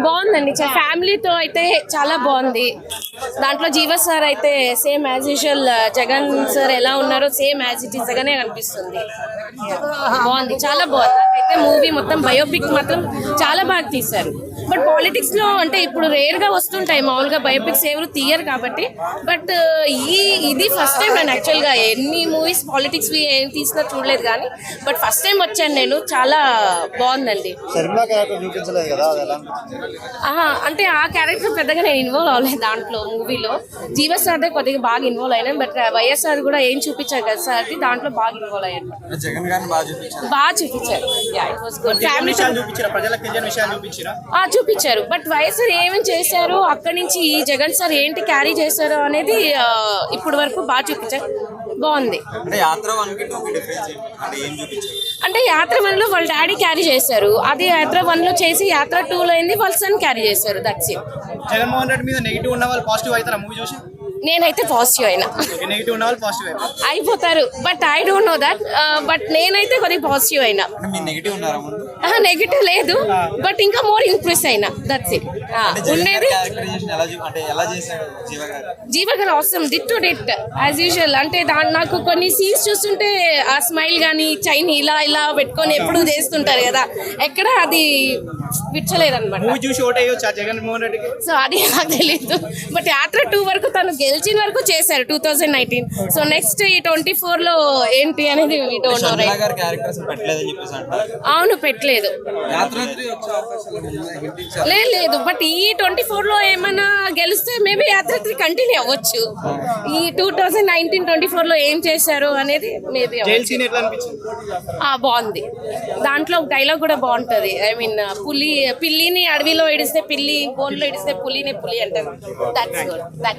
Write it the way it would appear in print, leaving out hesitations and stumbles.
బాగుందండి, ఫ్యామిలీతో అయితే చాలా బాగుంది. దాంట్లో జీవ సార్ అయితే same as usual Jagan sir ఎలా ఉన్నారో సేమ్ యాజ్ ఇట్ ఈస్ గానే కనిపిస్తుంది. బాగుంది, చాలా బాగుంది. అయితే మూవీ మొత్తం బయోపిక్ మాత్రం చాలా బాగా తీశారు. బట్ పాలిటిక్స్ లో అంటే ఇప్పుడు రేర్ గా వస్తుంటాయి, మామూలుగా బయోపిక్స్ ఎవరు తీయరు కాబట్టి. బట్ ఇది ఫస్ట్ టైం నేను యాక్చువల్ గా ఎన్ని మూవీస్ పాలిటిక్స్ ఏం తీసినా చూడలేదు కానీ, బట్ ఫస్ట్ టైం వచ్చాను నేను. చాలా బాగుందండి. అంటే ఆ క్యారెక్టర్ పెద్దగా నేను ఇన్వాల్వ్ అవ్వలేదు దాంట్లో. మూవీలో జీవ సార్ కొద్దిగా బాగా ఇన్వాల్వ్ అయినాను. బట్ వైఎస్ఆర్ కూడా ఏం చూపించారు కదా సార్, దాంట్లో బాగా ఇన్వాల్వ్ అయ్యాను. బాగా చూపించారు. ఫ్యామిలీ చూపించారు. బట్ వైఎస్ఆర్ ఏమేమి చేశారు, అక్కడి నుంచి ఈ జగన్ సార్ ఏంటి క్యారీ చేశారు అనేది ఇప్పుడు వరకు బాగా చూపించారు. బాగుంది. అంటే యాత్ర 1 లో వాళ్ళ డాడీ క్యారీ చేశారు, అది యాత్ర 1 లో చేసి యాత్ర 2 లో అయింది వాళ్ళ సన్ క్యారీ చేశారు. That's it. జగన్మోహన్ రెడ్డి మీద నెగిటివ్ ఉన్న వాళ్ళు పాజిటివ్ అవుతారా మూవీ చూసి? నేనైతే పాజిటివ్ అయినా. నెగిటివ్ ఉన్న వాళ్ళు పాజిటివ్ అయిపోతారు. But I don't know that. But నేనైతే కొద్దిగా పాజిటివ్ అయినా. నెగిటివ్ లేదు, బట్ ఇంకా మోర్ ఇంప్రెస్ అయినా. That's it. ఉండేది జీవ గారు అవసరం డిట్ టు డిట్ యాజ్ యూజువల్. అంటే నాకు కొన్ని సీన్స్ చూస్తుంటే ఆ స్మైల్ కానీ చైన్ ఇలా ఇలా పెట్టుకొని ఎప్పుడు చేస్తుంటారు కదా, ఎక్కడ అది విచ్చలేదు అనమాట. సో అది నాకు తెలీదు. బట్ యాత్ర 2 వరకు తను గెలిచిన వరకు చేశారు 2019. సో నెక్స్ట్ ఈ 24 లో ఏంటి అనేది అవును పెట్టలేదు. లేదు. బట్ ఈ 24 లో ఏమైనా గెలిస్తే మేబీ యాత్ర 3 కంటిన్యూ అవ్వచ్చు. ఈ 2019-24 లో ఏం చేశారు అనేది మేబీ బాగుంది. దాంట్లో డైలాగ్ కూడా బాగుంటది. ఐ మీన్ పిల్లిని అడవిలో ఇడిస్తే పిల్లి, బోన్లో ఇడిస్తే పులి అంటారు. That's good.